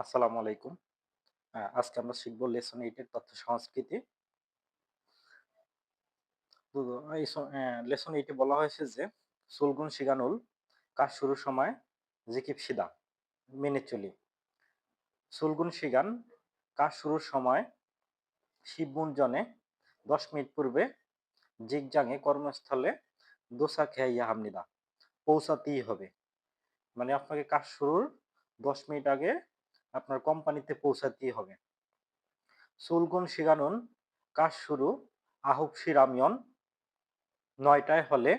আসসালামু আলাইকুম। আজকে আমরা শিখব লেসন 8 এর তথ্য সংস্কৃতি। তো এই লেসন 8 এ বলা হয়েছে যে সুলগুন শিগানুল কাজ শুরুর সময় জিকিব সিদা মেনে চলি। সুলগুন শিগান কাজ শুরুর সময় শিবমুঞ্জনে 10 মিনিট পূর্বে জিগজাঙে কর্মস্থলে দোসা খেয়াইয়া হামনিদা পৌঁছাতেই হবে। মানে আপনাকে কাজ শুরুর 10 মিনিট আগে আপনার কোম্পানিতে পৌঁছাতেই হবে। সুলগুন শিগানুন কাজ শুরু আহুপসি রামিয়ন ৯টায় হলে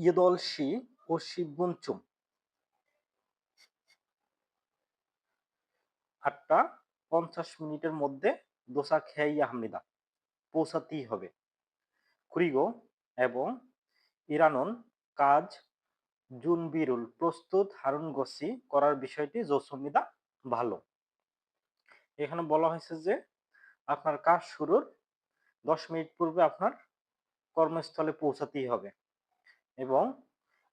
ইয়েদলসি ও শিববুনচুম ৮টা ৫০ মিনিটের মধ্যে দোসা খেয়াইয়া হামনিদা পৌঁছাতেই হবে। ক্রিগো এবং ইরানন কাজ জুনবিরুল প্রস্তুত হারুন গসি করার বিষয়টি জৌসুমিদা ভালো। এখানে বলা হয়েছে যে আপনার কাজ শুরুর 10 মিনিট পূর্বে আপনার কর্মস্থলে পৌঁছাতেই হবে এবং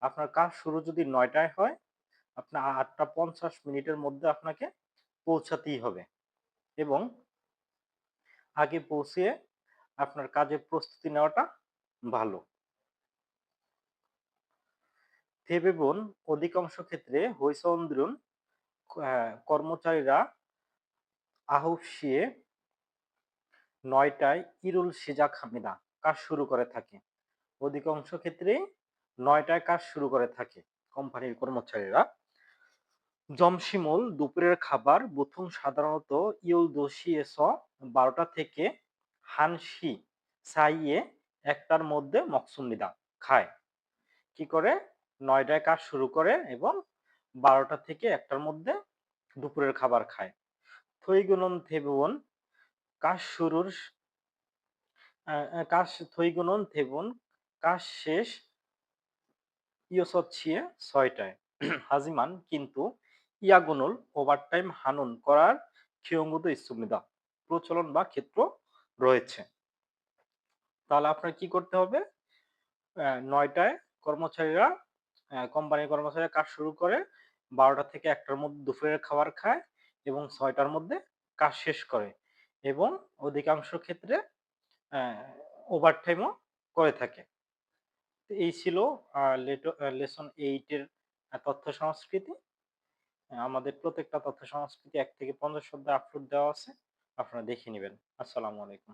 আপনার কাজ শুরু যদি ৯টায় হয় আপনার ৮টা ৫০ মিনিটের মধ্যে আপনাকে পৌঁছাতেই হবে এবং আগে পৌঁছে আপনার কাজের প্রস্তুতি নেওয়াটা ভালো। থেবেবন অধিকাংশ ক্ষেত্রে হৈসন্দ্রুন কর্মচারীরা আহুফসিয়ে ৯টায় ইরুল সিজাক হামিদা কাজ শুরু করে থাকে। অধিকাংশ ক্ষেত্রেই ৯টায় কাজ শুরু করে থাকে কোম্পানির কর্মচারীরা। জমশিমুল দুপুরের খাবার বুথুং সাধারণত ইউল দোসিয়েস ১২টা থেকে হানসি সাইয়ে ১টার মধ্যে মকসুমিদা খায়। কি করে ৯টায় কাজ শুরু করে এবং ১২টা থেকে ১টার মধ্যে দুপুরের খাবার খায়। থৈগুনন থেবুন কাজ শুরুর কাজ থৈগুনন থেবুন কাজ শেষ ইয়সচ্ছিয়ে ৬টায় হাজিমান কিন্তু ইয়াগুনুল ওভারটাইম হানুন করার খিয়ঙ্গুদ ইস্তুমিদা প্রচলন বা ক্ষেত্র রয়েছে। তাহলে আপনার কি করতে হবে? ৯টায় কর্মচারীরা কোম্পানির কর্মচারীরা কাজ শুরু করে ১২টা থেকে ১টার মধ্যে দুপুরের খাবার খায় এবং ৬টার মধ্যে কাজ শেষ করে এবং অধিকাংশ ক্ষেত্রে অ্যা ওভারটাইমও করে থাকে। তো এই ছিল লেসন 8 এর তথ্য সংস্কৃতি। আমাদের প্রত্যেকটা তথ্য সংস্কৃতি ১ থেকে ৫০ অধ্যায় আপলোড দেওয়া আছে। আপনারা দেখে নিবেন। আসসালামু আলাইকুম।